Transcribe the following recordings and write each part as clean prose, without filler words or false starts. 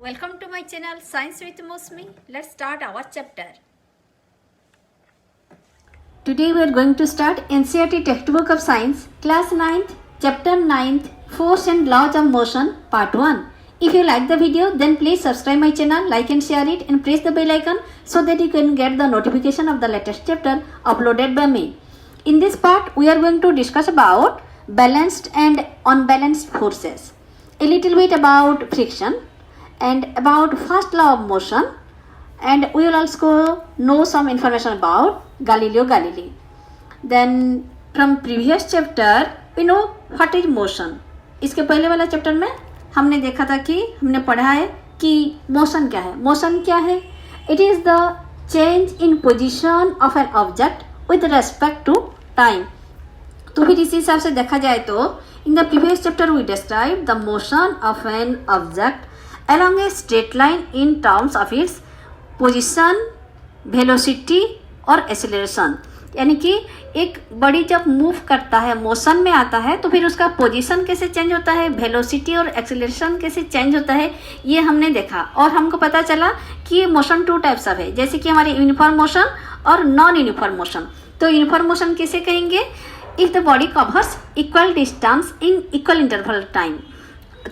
Welcome to my channel Science with Mosmi. Let's start our chapter. Today we are going to start NCERT textbook of science, class 9th, chapter 9th, Force and Laws of Motion, part 1. If you like the video, then please subscribe my channel, like and share it and press the bell icon so that you can get the notification of the latest chapter uploaded by me. In this part, we are going to discuss about balanced and unbalanced forces, a little bit about friction, and about first law of motion, and we will also know some information about Galileo Galilei. Then from previous chapter we know what is motion. इसके पहले वाला chapter में हमने देखा था कि हमने पढ़ा है कि मोशन क्या है. मोशन क्या है? It is the change in position of an object with respect to time. तो फिर इसी हिसाब से देखा जाए तो in the previous chapter we describe the motion of an object along a straight line in terms of its position, velocity और acceleration. यानी कि एक बॉडी जब मूव करता है, मोशन में आता है, तो फिर उसका पोजीशन कैसे चेंज होता है, वेलोसिटी और एक्सेलरेशन कैसे चेंज होता है, ये हमने देखा. और हमको पता चला कि ये मोशन टू टाइप्स ऑफ है, जैसे कि हमारे यूनिफॉर्म मोशन और नॉन यूनिफॉर्म मोशन. तो यूनिफॉर्म मोशन किसे कहेंगे? If the body covers equal distance in equal interval time,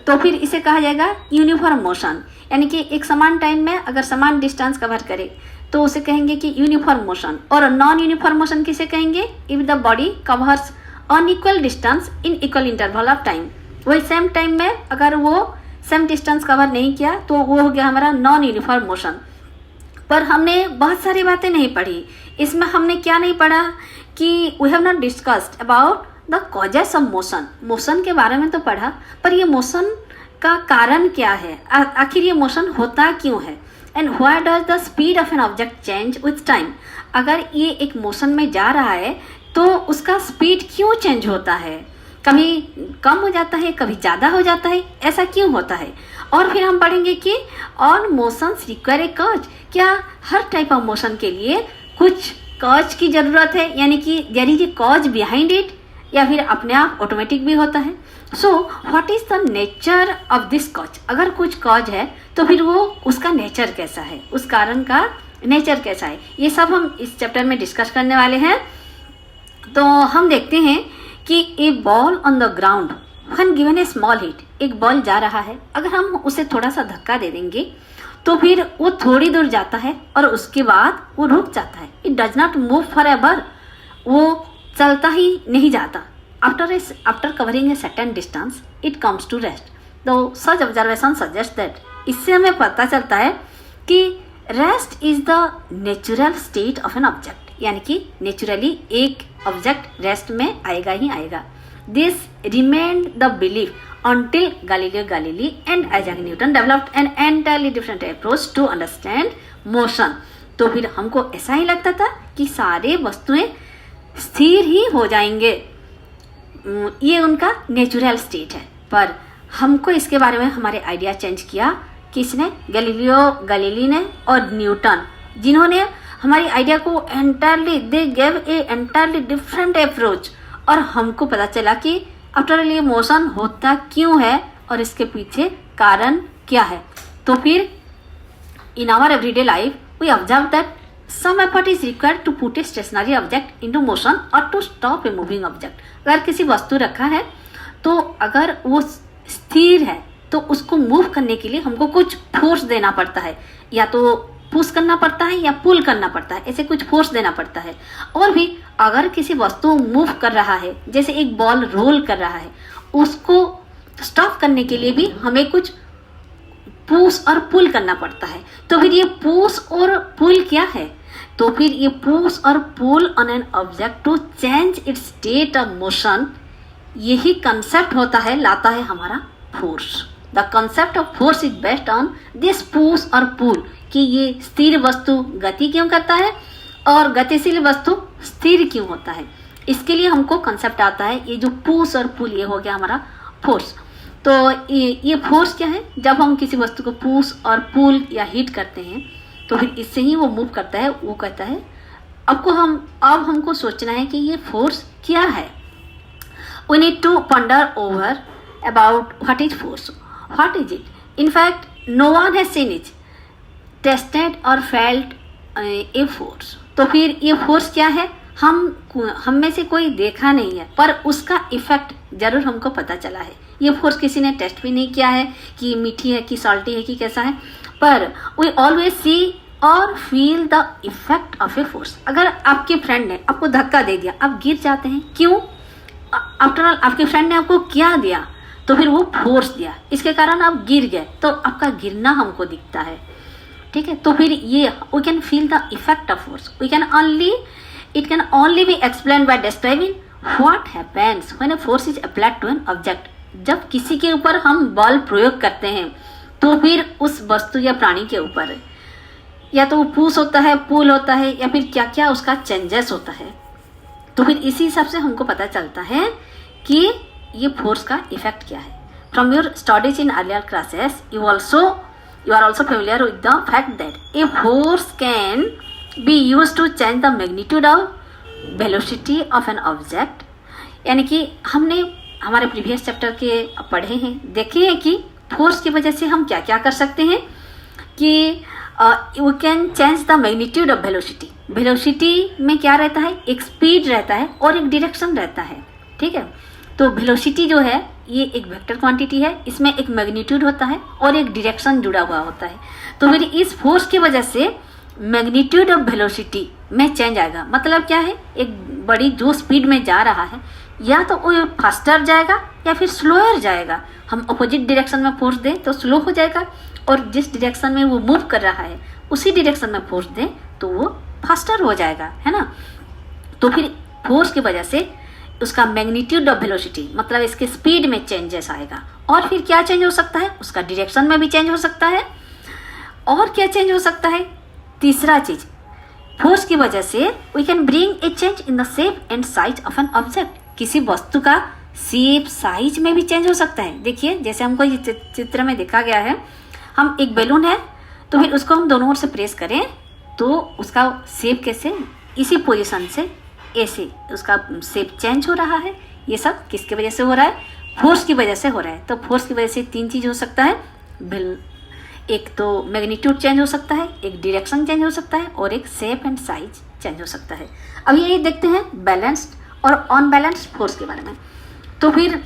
तो फिर इसे कहा जाएगा यूनिफॉर्म मोशन. यानी कि एक समान टाइम में अगर समान डिस्टेंस कवर करे तो उसे कहेंगे कि यूनिफॉर्म मोशन. और नॉन यूनिफॉर्म मोशन किसे कहेंगे? If the body covers unequal distance in equal interval of time. वही सेम टाइम में अगर वो सेम डिस्टेंस कवर नहीं किया तो वो हो गया हमारा नॉन यूनिफॉर्म मोशन. पर हमने बहुत सारी बातें नहीं पढ़ी. इसमें हमने क्या नहीं पढ़ा कि we have not discussed about the causes of motion. Motion के बारे में तो पढ़ा, पर ये मोशन का कारण क्या है, आखिर ये मोशन होता क्यों है, and why does the speed of an object change with time. अगर ये एक मोशन में जा रहा है तो उसका स्पीड क्यों चेंज होता है, कभी कम हो जाता है, कभी ज़्यादा हो जाता है, ऐसा क्यों होता है. और फिर हम पढ़ेंगे कि on motions require a cause. क्या हर टाइप ऑफ मोशन के लिए कुछ कॉज की ज़रूरत है, यानी कि there is a cause behind it, या फिर अपने आप ऑटोमेटिक भी होता है. So what is the nature of this cause. अगर कुछ कॉज है तो फिर वो उसका नेचर कैसा है, उस कारण का नेचर कैसा है, ये सब हम इस चैप्टर में डिस्कस करने वाले हैं. तो हम देखते हैं कि a ball on the ground when given a small hit. एक बॉल जा रहा है, अगर हम उसे थोड़ा सा धक्का दे देंगे तो फिर वो थोड़ी दूर जाता है और उसके बाद वो रुक जाता है. It does not move forever, वो चलता ही नहीं जाता. After covering a certain distance it comes to rest. तो सच ऑब्जर्वेशन सजेस्ट दैट, इससे हमें पता चलता है कि rest is the natural state of an object. यानी कि नेचुरली एक ऑब्जेक्ट रेस्ट में आएगा ही आएगा. This remained the belief until Galileo Galilei and Isaac Newton developed an entirely different approach to understand motion. तो फिर हमको ऐसा ही लगता था कि सारे वस्तुएं स्थिर ही हो जाएंगे, ये उनका नेचुरल स्टेट है. पर हमको इसके बारे में हमारे आइडिया चेंज किया किसने? गैलीलियो गैलीली ने और न्यूटन, जिन्होंने हमारी आइडिया को entirely they gave a entirely different approach. और हमको पता चला कि आफ्टर ऑल ये मोशन होता क्यों है और इसके पीछे कारण क्या है. तो फिर in our everyday life we observe that some effort is required to put a stationary object into motion or to stop a moving object. अगर किसी वस्तु रखा है तो अगर वो स्थिर है तो उसको मूव करने के लिए हमको कुछ फोर्स देना पड़ता है, या तो पुश करना पड़ता है या पुल करना पड़ता है, ऐसे कुछ फोर्स देना पड़ता है. और भी अगर किसी वस्तु मूव कर रहा है, जैसे एक बॉल रोल कर रहा है, उसको स्टॉप करने के लिए भी हमें कुछ पुश और पुल करना पड़ता है. तो फिर ये पुश और पुल क्या है? तो फिर ये पुश और pull on an object to change its state of motion, यही कंसेप्ट होता है, लाता है हमारा force. The concept of force is based on this push और पुल, कि ये स्थिर वस्तु गति क्यों करता है और गतिशील वस्तु स्थिर क्यों होता है. इसके लिए हमको कंसेप्ट आता है ये जो पुश और पुल, ये हो गया हमारा फोर्स. तो ये फोर्स क्या है? जब हम किसी वस्तु को पुश और पुल या हिट करते हैं तो फिर इससे ही वो मूव करता है. वो कहता है अब हमको सोचना है कि ये फोर्स क्या है. We need to ponder over about what is force, what is it. In fact no one has seen it, tested और फेल्ट ए फोर्स। तो फिर ये फोर्स क्या है, हम में से कोई देखा नहीं है पर उसका इफेक्ट जरूर हमको पता चला है। ये फोर्स किसी ने टेस्ट भी नहीं किया है कि मीठी है कि सॉल्टी है कि कैसा है, पर वी ऑलवेज सी और feel the effect of a force. अगर आपके फ्रेंड ने आपको धक्का दे दिया, आप गिर जाते हैं, क्यों? आफ्टर ऑल आपके फ्रेंड ने आपको क्या दिया, तो फिर वो फोर्स दिया, इसके कारण आप गिर गए, तो आपका गिरना हमको दिखता है, ठीक है। तो फिर ये we can feel the effect of force, it can only be explain by describing what happens when a force is applied to an object. जब किसी के ऊपर हम बल प्रयोग करते हैं तो फिर उस वस्तु या प्राणी के ऊपर या तो वो पुश होता है, पुल होता है, या फिर क्या क्या उसका चेंजेस होता है। तो फिर इसी हिसाब से हमको पता चलता है कि ये फोर्स का इफेक्ट क्या है। From your studies in earlier classes you are also familiar with the fact that a force can be use to change the magnitude of velocity of an object. यानी कि हमने हमारे प्रीवियस चैप्टर के पढ़े हैं, देखे हैं कि फोर्स की वजह से हम क्या क्या कर सकते हैं कि we can change the magnitude of velocity. Velocity में क्या रहता है, एक स्पीड रहता है और एक डायरेक्शन रहता है, ठीक है। तो वेलोसिटी जो है ये एक वेक्टर क्वांटिटी है, इसमें एक मैग्नीट्यूड होता है और एक डायरेक्शन जुड़ा हुआ होता है। तो फिर इस फोर्स की वजह से मैग्नीट्यूड ऑफ वेलोसिटी में चेंज आएगा। मतलब क्या है, एक बड़ी जो स्पीड में जा रहा है या तो वो फास्टर जाएगा या फिर स्लोअर जाएगा। हम अपोजिट डायरेक्शन में फोर्स दें तो स्लो हो जाएगा, और जिस डायरेक्शन में वो मूव कर रहा है उसी डायरेक्शन में फोर्स दें तो वो फास्टर हो जाएगा, है ना। तो फिर फोर्स की वजह से उसका मैग्नीट्यूड ऑफ वेलोसिटी मतलब इसके स्पीड में चेंजेस आएगा। और फिर क्या चेंज हो सकता है, उसका डायरेक्शन में भी चेंज हो सकता है। और क्या चेंज हो सकता है, तीसरा चीज, फोर्स की वजह से we can bring a change in the shape and size of an object. किसी वस्तु का शेप साइज में भी चेंज हो सकता है। देखिए जैसे हमको ये चित्र में देखा गया है, हम एक बैलून है तो फिर उसको हम दोनों ओर से प्रेस करें तो उसका शेप कैसे, इसी पोजीशन से ऐसे उसका शेप चेंज हो रहा है। ये सब किसकी वजह से हो रहा है, फोर्स की वजह से हो रहा है। तो फोर्स की वजह से तीन चीज हो सकता है, एक तो मैग्नीट्यूड चेंज हो सकता है, एक डायरेक्शन चेंज हो सकता है और एक शेप एंड साइज चेंज हो सकता है। अब ये देखते हैं बैलेंस्ड और अनबैलेंस्ड फोर्स के बारे में। तो फिर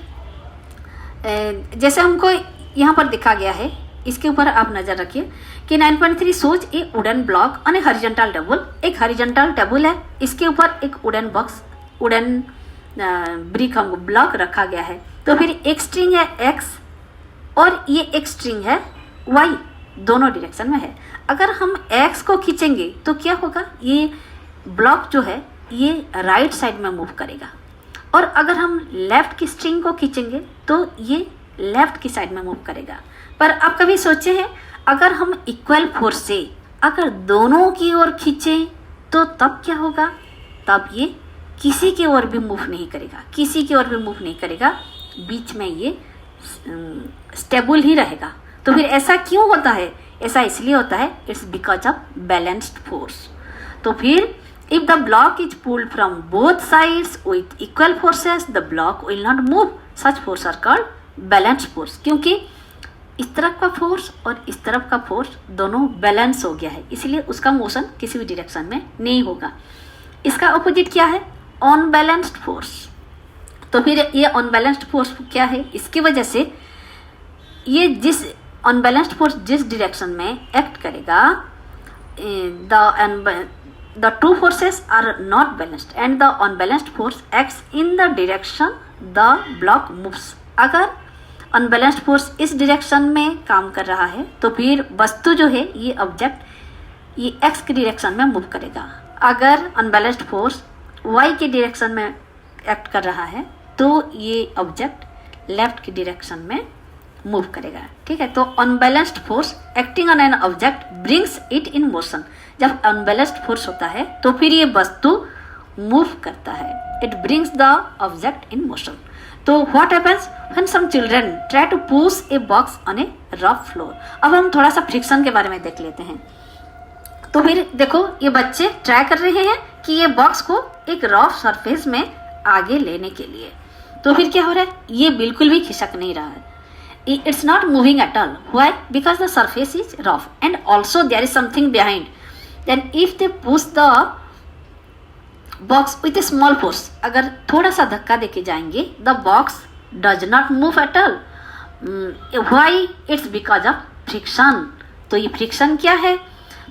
जैसे हमको यहाँ पर दिखा गया है, इसके ऊपर आप नजर रखिए कि 9.3 shows a wooden block on a horizontal table. एक हॉरिजॉन्टल टेबल है, इसके ऊपर एक वुडन ब्रिक हमको ब्लॉक रखा गया है। तो फिर एक स्ट्रिंग है x और ये एक स्ट्रिंग है y, दोनों डायरेक्शन में है। अगर हम x को खींचेंगे तो क्या होगा, ये ब्लॉक जो है ये राइट साइड में मूव करेगा, और अगर हम लेफ्ट की स्ट्रिंग को खींचेंगे तो ये लेफ्ट की साइड में मूव करेगा। पर आप कभी सोचे हैं, अगर हम इक्वल फोर्स से अगर दोनों की ओर खींचें तो तब क्या होगा, तब ये किसी की ओर भी मूव नहीं करेगा, किसी की ओर भी मूव नहीं करेगा, बीच में ये स्टेबल ही रहेगा। तो फिर ऐसा क्यों होता है, ऐसा इसलिए होता है, it's because of balanced force. तो फिर if the block is pulled from both sides with equal forces, the block will not move. Such force are called balanced force. क्योंकि इस तरफ का फोर्स और इस तरफ का फोर्स दोनों बैलेंस हो गया है, इसलिए उसका मोशन किसी भी डायरेक्शन में नहीं होगा। इसका अपोजिट क्या है, अनबैलेंस्ड फोर्स। तो फिर ये अनबैलेंस्ड फोर्स क्या है, इसकी वजह से ये जिस अनबैलेंस्ड फोर्स जिस डायरेक्शन में एक्ट करेगा, the two forces are not balanced and the unbalanced force acts in the direction the block moves. अगर unbalanced force इस डायरेक्शन में काम कर रहा है तो फिर वस्तु जो है ये ऑब्जेक्ट ये x की डायरेक्शन में मूव करेगा। अगर unbalanced force y के डायरेक्शन में एक्ट कर रहा है तो ये ऑब्जेक्ट लेफ्ट की डायरेक्शन में मूव करेगा, ठीक है। तो unbalanced force acting on an object brings it in motion. जब अनबैलेंस्ड फोर्स होता है तो फिर ये वस्तु मूव करता है, it brings the object in motion. तो what happens when some children try to push a box on a rough floor. अब हम थोड़ा सा फ्रिक्शन के बारे में देख लेते हैं। तो फिर देखो ये बच्चे ट्राई कर रहे हैं कि ये बॉक्स को एक रफ सरफेस में आगे लेने के लिए। तो फिर क्या हो रहा है, ये बिल्कुल भी खिसक नहीं रहा है। it's not moving at all. Why? Because the surface is rough and also there is something behind. Then if they push the box with a small force, अगर थोड़ा सा धक्का देके जाएंगे, the box does not move at all. Why? It's because of friction. तो ये friction क्या है?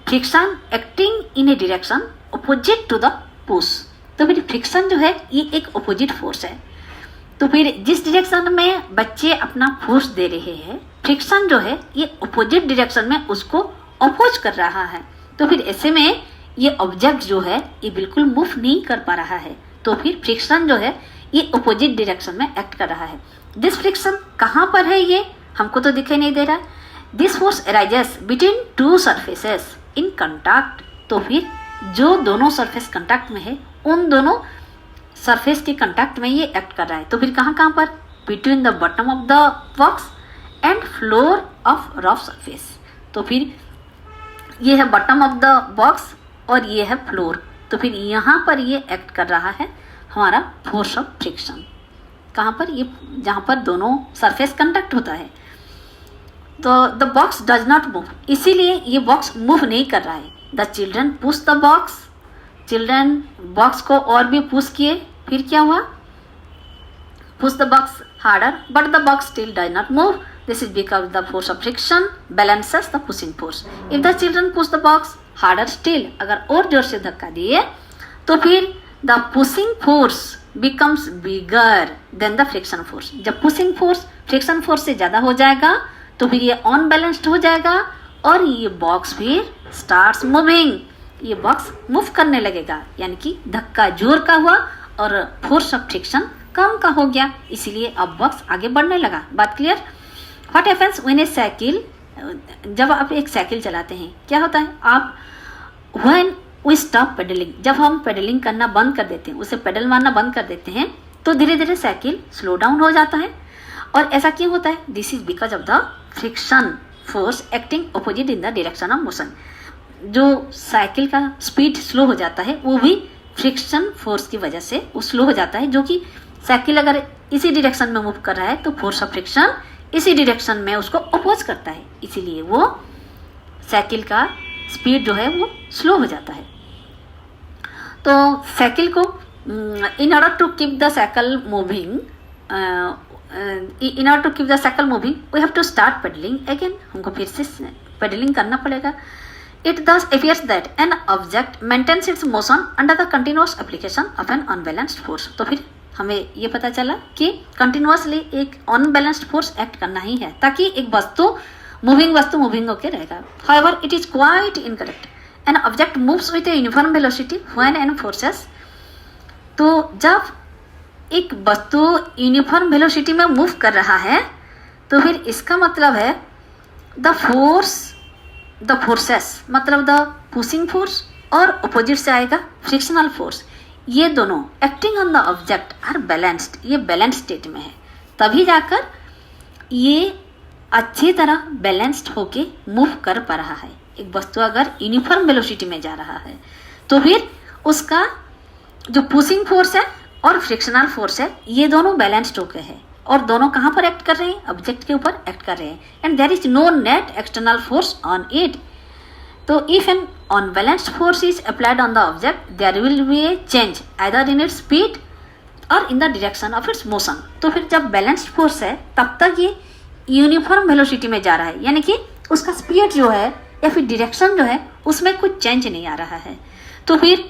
Friction acting in a direction opposite to the push. तो फिर फ्रिक्शन जो है ये एक अपोजिट फोर्स है. तो फिर जिस डायरेक्शन में बच्चे अपना फोर्स दे रहे हैं, फ्रिक्शन जो है ये अपोजिट डायरेक्शन में उसको अपोज कर रहा है. तो फिर ऐसे में ये ऑब्जेक्ट जो है ये बिल्कुल मूव नहीं कर पा रहा है. तो फिर फ्रिक्शन जो है ये अपोजिट डायरेक्शन में एक्ट कर रहा है. दिस फ्रिक्शन कहाँ पर है ये हमको तो दिखाई नहीं दे रहा. This force arises between two surfaces in contact. तो फिर जो दोनों सरफेस कंटैक्ट में है उन दोनों सरफेस के कंटैक्ट में ये एक्ट कर रहा है. तो फिर कहाँ कहाँ पर? Between the bottom of the box and floor of rough surface. तो फिर ये है बॉटम ऑफ द बॉक्स और ये है फ्लोर. तो फिर यहाँ पर ये एक्ट कर रहा है हमारा फोर्स ऑफ फ्रिक्शन. कहाँ पर? ये जहाँ पर दोनों सरफेस कंटैक्ट होता है. तो the box does not move, इसीलिए ये बॉक्स मूव नहीं कर रहा है. The children push the box, children box को और भी पुश किए. फिर क्या हुआ? Push the box harder but the box still does not move. This is because the force of friction balances the pushing force. If the children push the box harder still, अगर और जोर से धक्का दिए तो फिर the pushing force becomes bigger than the friction force. जब pushing force friction force से ज्यादा हो जाएगा तो फिर ये अनबैलेंस्ड हो जाएगा और ये बॉक्स फिर स्टार्ट्स मूविंग. ये बॉक्स मूव करने लगेगा, यानी कि धक्का जोर का हुआ और फोर्स ऑफ फ्रिक्शन कम का हो गया, इसीलिए अब बॉक्स आगे बढ़ने लगा. बात clear? What happens when A cycle, जब आप एक साइकिल चलाते हैं क्या होता है? आप व्हेन वी स्टॉप पेडलिंग, जब हम पेडलिंग करना बंद कर देते हैं, उसे पेडल मारना बंद कर देते हैं, तो धीरे धीरे साइकिल स्लो डाउन हो जाता है. और ऐसा क्यों होता है? This is because of the friction force acting opposite in the direction of motion. जो साइकिल का स्पीड स्लो हो जाता है वो भी फ्रिक्शन फोर्स की वजह से वो स्लो हो जाता है. जो कि साइकिल अगर इसी डायरेक्शन में मूव कर रहा है तो फोर्स ऑफ फ्रिक्शन इसी डायरेक्शन में उसको अपोज करता है, इसीलिए वो साइकिल का स्पीड जो है वो स्लो हो जाता है. तो साइकिल को in order to keep the cycle moving, in order to keep the cycle moving we have to start pedalling again. हमको फिर से पेडलिंग करना पड़ेगा. It thus appears that an object maintains its motion under the continuous application of an unbalanced force. तो फिर हमें ये पता चला कि कंटिन्यूसली एक अनबैलेंस्ड फोर्स एक्ट करना ही है ताकि एक वस्तु मूविंग होके रहेगा. However, it is quite incorrect. An object moves with a uniform velocity when n forces. तो जब एक वस्तु यूनिफॉर्म वेलोसिटी में मूव कर रहा है तो फिर इसका मतलब है द फोर्सेस मतलब द पुशिंग फोर्स और अपोजिट से आएगा फ्रिक्शनल फोर्स. ये दोनों acting on the object are balanced, ये बैलेंस स्टेट में है, तभी जाकर ये अच्छी तरह बैलेंस्ड होके मूव कर पा रहा है. एक वस्तु अगर यूनिफॉर्म वेलोसिटी में जा रहा है तो फिर उसका जो पुशिंग फोर्स है और फ्रिक्शनल फोर्स है ये दोनों बैलेंस्ड होके है और दोनों कहाँ पर एक्ट कर रहे हैं? ऑब्जेक्ट के ऊपर एक्ट कर रहे हैं. And there is no net external force on it. तो if an unbalanced force is applied on the object there will be a change either in its speed और in the direction of its motion. तो फिर जब balanced force है तब तक ये uniform velocity में जा रहा है, यानी कि उसका स्पीड जो है या फिर डायरेक्शन जो है उसमें कुछ चेंज नहीं आ रहा है. तो फिर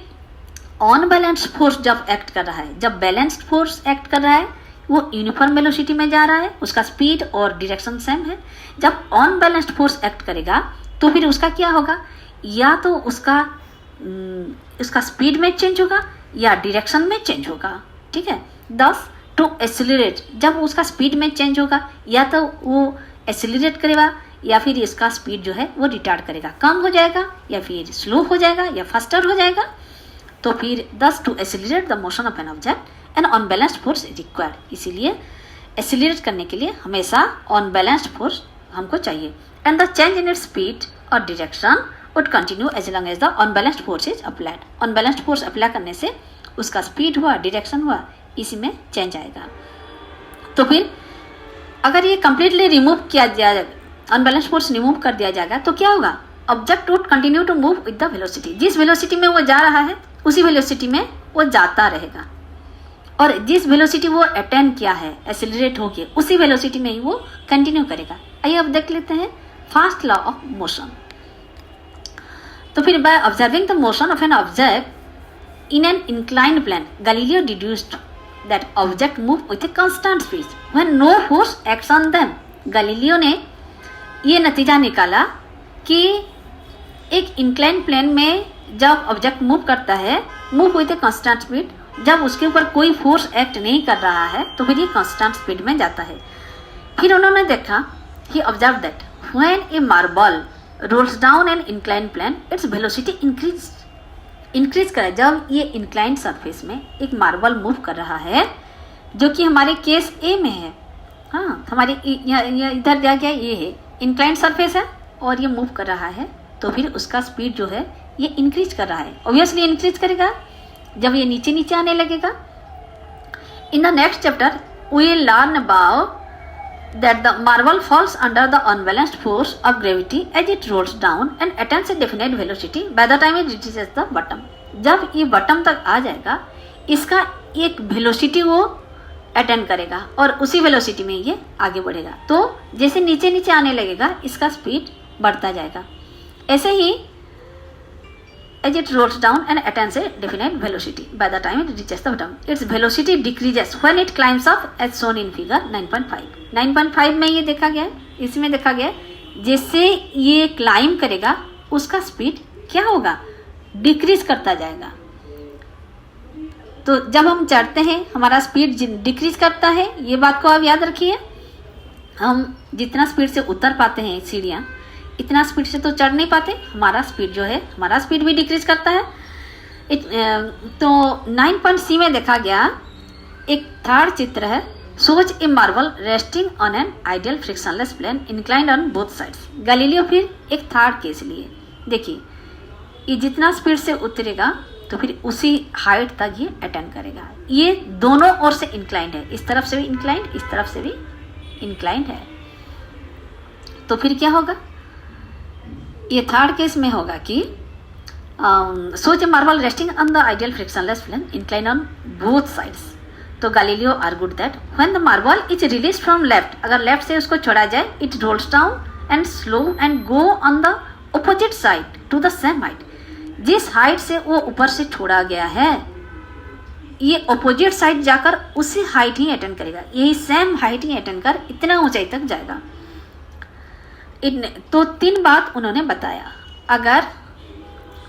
अनबैलेंस्ड फोर्स जब एक्ट कर रहा है, जब बैलेंस्ड फोर्स एक्ट कर रहा है वो यूनिफॉर्म वेलोसिटी में जा रहा है, उसका स्पीड और डायरेक्शन सेम है. जब अनबैलेंस्ड फोर्स एक्ट करेगा तो फिर उसका क्या होगा? या तो उसका स्पीड में चेंज होगा या डायरेक्शन में चेंज होगा. ठीक है. दस टू एक्सेलरेट, जब उसका स्पीड में चेंज होगा या तो वो एक्सेलरेट करेगा या फिर इसका स्पीड जो है वो रिटार्ड करेगा, कम हो जाएगा या फिर स्लो हो जाएगा या फास्टर हो जाएगा. तो फिर thus to accelerate the motion of an object an unbalanced force required. इसीलिए एक्सेलरेट करने के लिए हमेशा अनबैलेंस्ड फोर्स हमको चाहिए. And the change in its speed और direction would continue as long as the unbalanced force is applied. Unbalanced force apply करने से उसका स्पीड हुआ, डायरेक्शन हुआ, इसी में चेंज आएगा. तो फिर अगर ये कंप्लीटली रिमूव किया जाए, अनबैलेंस फोर्स रिमूव कर दिया जाएगा तो क्या होगा, object would continue to move with the velocity, जिस वेलोसिटी में वो जा रहा है उसी वेलोसिटी में वो जाता रहेगा, और जिस वेलोसिटी वो अटेन किया है एक्सेलरेट होके उसी वेलोसिटी में ही वो कंटिन्यू करेगा। आइए अब देख लेते हैं फर्स्ट लॉ ऑफ मोशन। तो फिर by observing the motion of an object in an inclined plane, Galileo deduced that object move with a constant speed when no force acts on them. Galileo ने ये नतीजा निकाला कि एक inclined plane में जब ऑब्जेक्ट मूव करता है, move with a constant speed, जब उसके ऊपर कोई फोर्स एक्ट नहीं कर रहा है तो फिर ये कांस्टेंट स्पीड में जाता है। फिर उन्होंने देखा, he observe that when a marble rolls down an inclined plane its velocity increase करे। जब ये इंक्लाइंड सरफेस में एक मार्बल मूव कर रहा है, जो कि हमारे केस ए में है, हाँ हमारे इधर दिया गया ये है इंक्लाइंड सरफेस है और ये मूव कर रहा है, तो फिर उसका स्पीड जो है ये इंक्रीज कर रहा है। ऑब्वियसली इंक्रीज करेगा जब ये नीचे नीचे आने लगेगा। In the next chapter we will learn about that the marble falls under the unbalanced force of gravity as it rolls down and attains a definite velocity by the time it reaches the bottom। जब ये bottom तक आ जाएगा, इसका एक velocity वो attend करेगा और उसी वेलोसिटी में ये आगे बढ़ेगा। तो जैसे नीचे नीचे आने लगेगा इसका स्पीड बढ़ता जाएगा। ऐसे ही as it rolls down and attains a definite velocity by the time it reaches the bottom, its velocity decreases when it climbs up as shown in figure 9.5। 9.5 में ये देखा गया है, इसमें देखा गया है जैसे ये क्लाइम करेगा उसका स्पीड क्या होगा, डिक्रीज करता जाएगा। तो जब हम चढ़ते हैं हमारा स्पीड डिक्रीज करता है, ये बात को आप याद रखिए। हम जितना स्पीड से उतर पाते हैं सीढ़ियाँ, इतना स्पीड से तो चढ़ नहीं पाते, हमारा स्पीड जो है हमारा स्पीड भी डिक्रीज करता है। तो 9.c में देखा गया एक थर्ड चित्र है, such a marble resting on an ideal frictionless plane inclined on both sides. Galileo फिर एक थर्ड केस लिए, देखिए ये जितना स्पीड से उतरेगा तो फिर उसी हाइट तक ये अटेंड करेगा। ये दोनों ओर से इंक्लाइंड है, इस तरफ से भी इंक्लाइंड, इस तरफ से भी इंक्लाइंड है। तो फिर क्या होगा, ये थर्ड केस में होगा कि सोच a marble resting on the ideal frictionless plane incline on both sides. तो Galileo argued that when the marble is release from left, अगर लेफ्ट से उसको छोड़ा जाए, it rolls down and slow and go on the opposite side to the same height. जिस height से वो ऊपर से छोड़ा गया है ये ऑपोजिट साइड जाकर उसी हाइट ही अटेंड करेगा, यही सेम हाइट ही अटेंड कर इतना ऊंचाई तक जाएगा। तो तीन बात उन्होंने बताया, अगर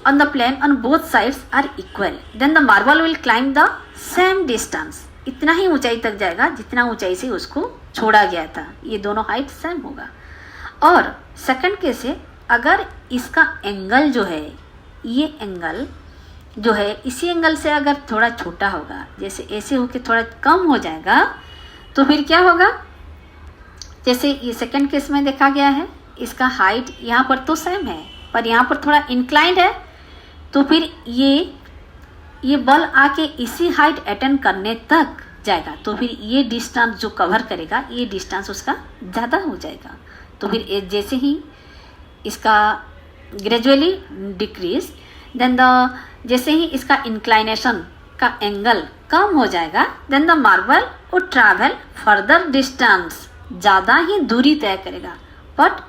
on the plane on both sides are equal then the marble will climb the same distance, इतना ही ऊंचाई तक जाएगा जितना ऊंचाई से उसको छोड़ा गया था, ये दोनों हाइट सेम होगा। और सेकंड केस है, अगर इसका एंगल जो है, ये एंगल जो है इसी एंगल से अगर थोड़ा छोटा होगा, जैसे ऐसे होके थोड़ा कम हो जाएगा, तो फिर क्या होगा, जैसे ये सेकंड केस में देखा गया है, इसका हाइट यहाँ पर तो सेम है पर यहाँ पर थोड़ा इंक्लाइंड है, तो फिर ये बल आके इसी हाइट अटेंड करने तक जाएगा, तो फिर ये डिस्टेंस जो कवर करेगा ये डिस्टेंस उसका ज़्यादा हो जाएगा। तो फिर जैसे ही इसका ग्रेजुअली डिक्रीज देन जैसे ही इसका इंक्लाइनेशन का एंगल कम हो जाएगा, then the marble would travel further distance, ज़्यादा ही दूरी तय करेगा, but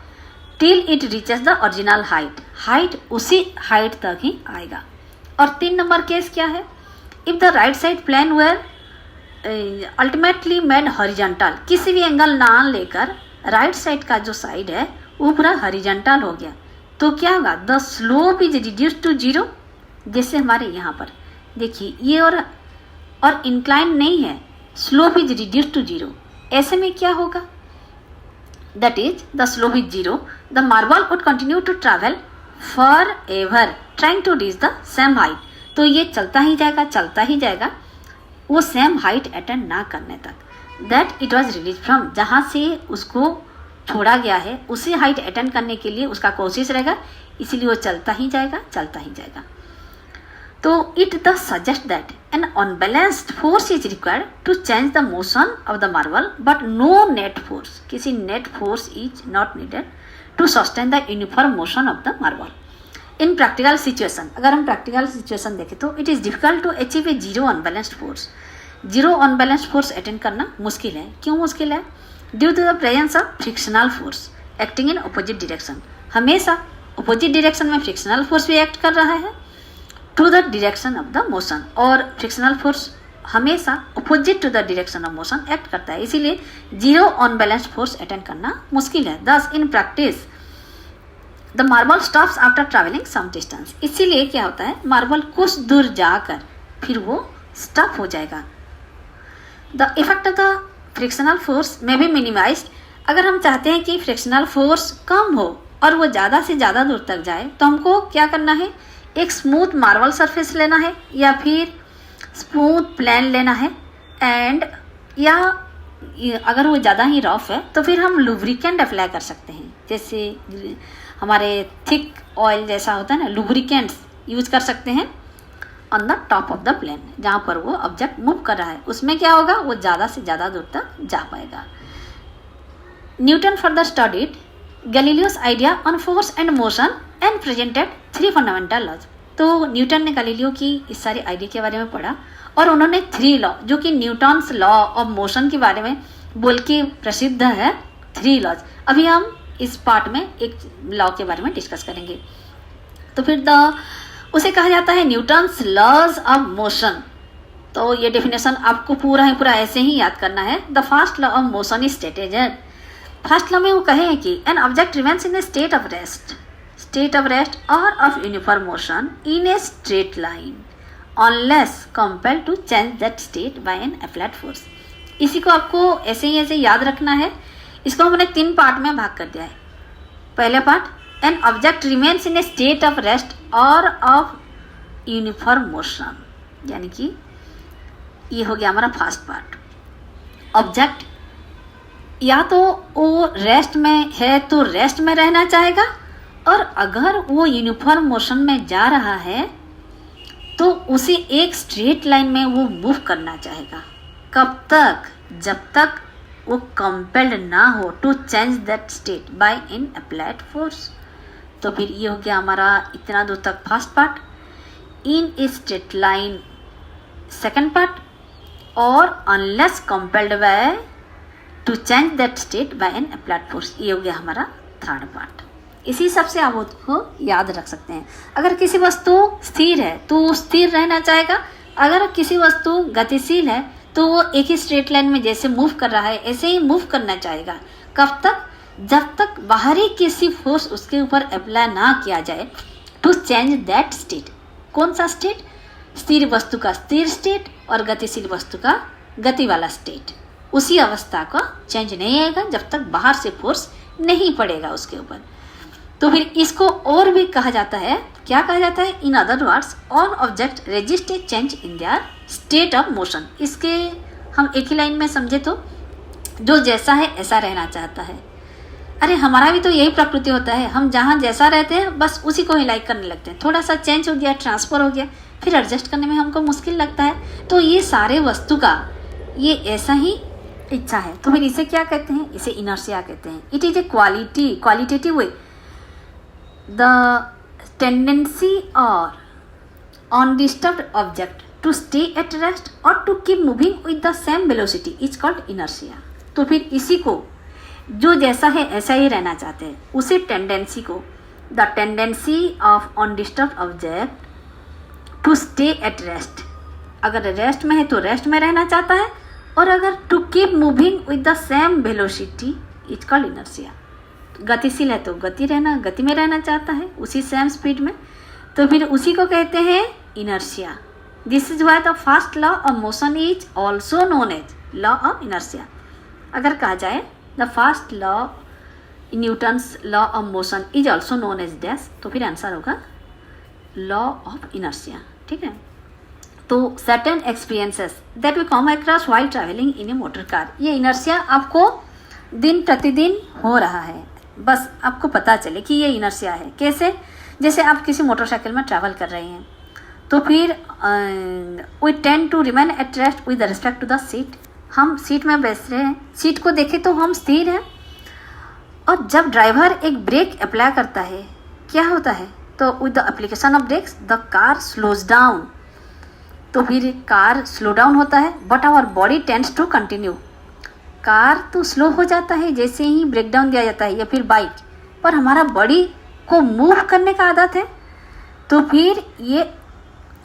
till it reaches the original height, height उसी हाइट तक ही आएगा। और 3 नंबर केस क्या है, if the right side plane were ultimately made horizontal, किसी भी एंगल ना लेकर राइट साइड का जो साइड है वो पूरा हॉरिजॉन्टल हो गया, तो क्या होगा, the slope is reduce to 0। जैसे हमारे यहाँ पर देखिए ये और इंक्लाइन नहीं है, स्लोप इज रिड्यूस टू 0, ऐसे में क्या होगा, that is the slope is 0, the marble would continue to travel forever trying to reach the same height। तो ये चलता ही जाएगा वो सेम हाइट अटेंड ना करने तक, that it was released from, जहाँ से उसको छोड़ा गया है उसी हाइट अटेंड करने के लिए उसका कोशिश रहेगा, इसीलिए वो चलता ही जाएगा। तो it the suggest that an unbalanced force is required to change the motion of the marble but no net force, किसी net force is not needed to sustain the uniform motion of the marble. In practical situation, अगर हम practical situation देखें तो it is difficult to achieve a zero unbalanced force. Zero unbalanced force attend करना मुश्किल है। क्यों मुश्किल है? Due to the presence of frictional force acting in opposite direction. हमेशा अपोजिट डायरेक्शन में फ्रिक्शनल फोर्स भी एक्ट कर रहा है to the direction of the motion, और फ्रिक्शनल फोर्स हमेशा opposite to the direction of motion act करता है, इसीलिए जीरो अनबैलेंस्ड फोर्स अटेंड करना मुश्किल है। Thus in practice the marble stops after travelling some distance. इसीलिए क्या होता है, मार्बल कुछ दूर जाकर फिर वो स्टॉप हो जाएगा। The effect of the frictional force में भी मिनिमाइज। अगर हम चाहते हैं कि फ्रिक्शनल फोर्स कम हो और वो ज़्यादा से ज़्यादा दूर तक जाए तो हमको क्या करना है, एक स्मूथ मार्बल सरफेस लेना है या फिर स्मूथ प्लेन लेना है, एंड या अगर वो ज़्यादा ही रफ है तो फिर हम लुब्रिकेंट अप्लाई कर सकते हैं। जैसे हमारे थिक ऑयल जैसा होता है ना, लुब्रिकेंट्स यूज कर सकते हैं on the top of the plane, जहाँ पर वो ऑब्जेक्ट मूव कर रहा है। उसमें क्या होगा, वो ज़्यादा से ज़्यादा दूर तक जा पाएगा। Newton further studied Galileo's idea on force and motion and presented 3 fundamental laws. तो न्यूटन ने गैलीलियो की इस सारी आइडिया के बारे में पढ़ा और उन्होंने 3 लॉ, जो कि न्यूटन्स लॉ ऑफ मोशन के बारे में बोल के प्रसिद्ध है, 3 लॉज। अभी हम इस पार्ट में एक लॉ के बारे में डिस्कस करेंगे। तो फिर उसे कहा जाता है न्यूटन्स लॉज ऑफ मोशन। तो ये डेफिनेशन आपको पूरा ऐसे ही याद करना है। The first law of motion is stated. First law में वो कहे हैं कि an object remains in a state of rest और of uniform motion in a straight line unless compelled to change that state by an applied force. इसी को आपको ऐसे याद रखना है। इसको हमने 3 पार्ट में भाग कर दिया है। पहले part, N object remains in a state of rest और ऑफ यूनिफॉर्म मोशन, यानी कि ये हो गया हमारा फर्स्ट पार्ट। ऑब्जेक्ट या तो वो रेस्ट में है तो रेस्ट में रहना चाहेगा, और अगर वो यूनिफॉर्म मोशन में जा रहा है तो उसे एक स्ट्रेट लाइन में वो मूव करना चाहेगा। कब तक? जब तक वो कंपेल्ड ना हो to change that state by an applied force. तो फिर ये हो गया हमारा इतना दूर तक first part. In a straight line second part, और unless compelled by to change that state by an applied force, ये हो गया हमारा थर्ड पार्ट। इसी सब से आप उसको याद रख सकते हैं। अगर किसी वस्तु स्थिर है तो वो स्थिर रहना चाहेगा, अगर किसी वस्तु गतिशील है तो वो एक ही स्ट्रेट लाइन में जैसे मूव कर रहा है ऐसे ही मूव करना चाहेगा। कब तक? जब तक बाहरी किसी फोर्स उसके ऊपर अप्लाई ना किया जाए टू चेंज दैट स्टेट। कौन सा स्टेट? स्थिर वस्तु का स्थिर स्टेट और गतिशील वस्तु का गति वाला स्टेट। उसी अवस्था का चेंज नहीं आएगा जब तक बाहर से फोर्स नहीं पड़ेगा उसके ऊपर। तो फिर इसको और भी कहा जाता है, क्या कहा जाता है? In other words all object resist A change in their state of motion. इसके हम एक ही लाइन में समझे तो जो जैसा है ऐसा रहना चाहता है। अरे हमारा भी तो यही प्रकृति होता है, हम जहाँ जैसा रहते हैं बस उसी को ही लाइक करने लगते हैं। थोड़ा सा चेंज हो गया, ट्रांसफर हो गया, फिर एडजस्ट करने में हमको मुश्किल लगता है। तो ये सारे वस्तु का ये ऐसा ही इच्छा है। तो फिर इसे क्या कहते हैं? इसे इनर्शिया कहते हैं। It is a qualitative way the tendency और undisturbed object to stay at rest or to keep moving with the same velocity is called inertia। तो फिर इसी को जो जैसा है ऐसा ही रहना चाहते हैं, उसी टेंडेंसी को the tendency of undisturbed object to stay at rest. अगर रेस्ट में है तो रेस्ट में रहना चाहता है, और अगर to keep moving with the same velocity is called inertia. गतिशील है तो गति में रहना चाहता है उसी सेम स्पीड में, तो फिर उसी को कहते हैं inertia. This is why the first law of motion is also known as law of inertia. अगर कहा जाए the first law Newton's law of motion is also known as dash, तो फिर आंसर होगा लॉ ऑफ इनर्शिया। ठीक है। तो certain experiences that we come across while travelling in a motor car. ये इनर्शिया आपको दिन प्रतिदिन हो रहा है, बस आपको पता चले कि ये इनर्शिया है। कैसे? जैसे आप किसी मोटरसाइकिल में ट्रैवल कर रहे हैं तो फिर we tend to remain at rest with respect to the seat. हम सीट में बैठ रहे हैं, सीट को देखें तो हम स्थिर हैं। और जब ड्राइवर एक ब्रेक अप्लाई करता है क्या होता है, तो with the application of brakes the car slows down. तो फिर कार स्लो डाउन होता है, but our body tends to continue. Car तो स्लो हो जाता है जैसे ही ब्रेक डाउन दिया जाता है या फिर बाइक, पर हमारा बॉडी को मूव करने का आदत है, तो फिर ये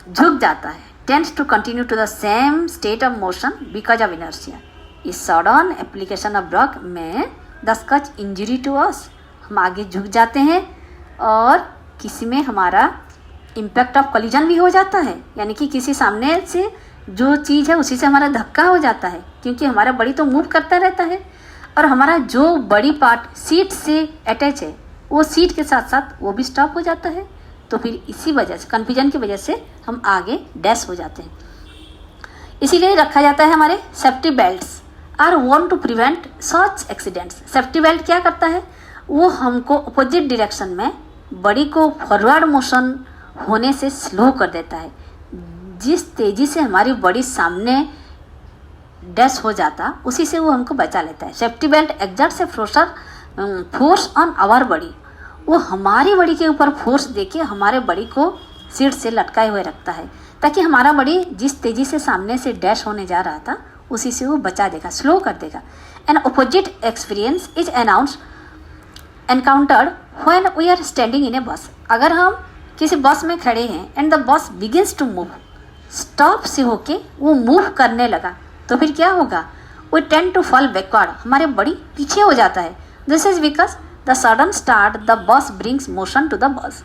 झुक जाता है, tends to continue to the same state of motion because of inertia. इस सडन एप्लीकेशन ऑफ ब्रेक में the catch injury to us, हम आगे झुक जाते हैं और किसी में हमारा इम्पैक्ट ऑफ कॉलिजन भी हो जाता है, यानी कि किसी सामने से जो चीज़ है उसी से हमारा धक्का हो जाता है, क्योंकि हमारा बॉडी तो मूव करता रहता है और हमारा जो बॉडी पार्ट सीट से अटैच है वो सीट के साथ साथ वो भी स्टॉप हो जाता है। तो फिर इसी वजह से, कन्फ्यूजन की वजह से हम आगे डैश हो जाते हैं। इसीलिए रखा जाता है हमारे safety belts are want to prevent such accidents. Safety belt क्या करता है, वो हमको अपोजिट डायरेक्शन में बॉडी को फॉरवर्ड मोशन होने से स्लो कर देता है। जिस तेज़ी से हमारी बॉडी सामने डैश हो जाता उसी से वो हमको बचा लेता है। Safety belt exerts a force on our body, वो हमारी बॉडी के ऊपर फोर्स देके हमारे बॉडी को सीट से लटकाए हुए रखता है, ताकि हमारा बॉडी जिस तेज़ी से सामने से डैश होने जा रहा था उसी से वो बचा देगा, स्लो कर देगा। An opposite experience is encountered when we are standing in a bus. अगर हम किसी बस में खड़े हैं and the bus begins to move, stop से होके वो मूव करने लगा, तो फिर क्या होगा, we tend to fall backward, हमारे बॉडी पीछे हो जाता है। This is because the sudden start the bus brings motion to the bus.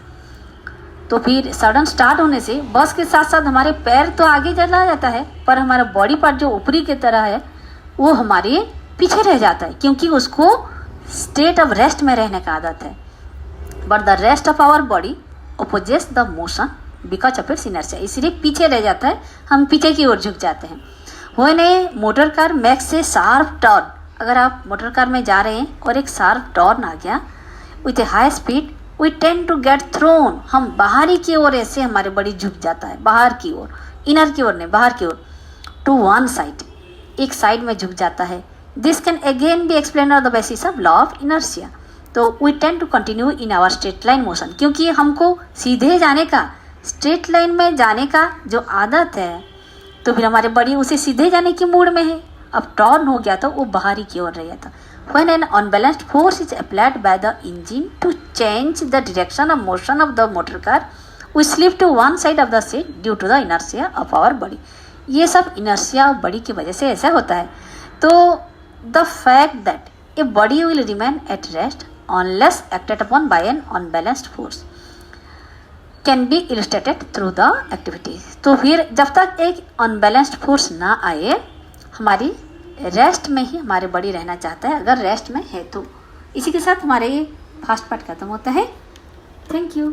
तो फिर सडन स्टार्ट होने से बस के साथ साथ हमारे पैर तो आगे चला जाता है, पर हमारा बॉडी पार्ट जो ऊपरी की तरह है वो हमारे पीछे रह जाता है, क्योंकि उसको स्टेट ऑफ रेस्ट में रहने का आदत है। But the rest of our body opposes the motion because of its inertia, इसलिए पीछे रह जाता है, हम पीछे की ओर झुक जाते हैं। When A motor car makes a sharp turn, अगर आप मोटर कार में जा रहे हैं और एक शार्प टर्न आ गया with a high speed, we tend to get thrown, हम बाहरी की ओर ऐसे हमारे बॉडी झुक जाता है, बाहर की ओर, इनर की ओर नहीं, बाहर की ओर, टू वन साइड, एक साइड में झुक जाता है। This can again be explain on the basis of law of inertia. तो we tend to continue in our straight line motion, क्योंकि हमको सीधे जाने का, स्ट्रेट लाइन में जाने का जो आदत है, तो फिर हमारे बॉडी उसे सीधे जाने की मूड में है। अब टर्न हो गया तो वो बाहरी की ओर रह जाता। When an unbalanced force is applied by the engine to change the direction of motion of the motor car, we slip to one side of the seat due to the inertia of our body. ये सब inertia of body की वजह से ऐसा होता है। तो the fact that a body will remain at rest unless acted upon by an unbalanced force can be illustrated through the activity. तो फिर जब तक एक unbalanced force ना आए, हमारी रेस्ट में ही हमारे बॉडी रहना चाहता है, अगर रेस्ट में है तो। इसी के साथ हमारे ये फर्स्ट पार्ट खत्म होता है। Thank you.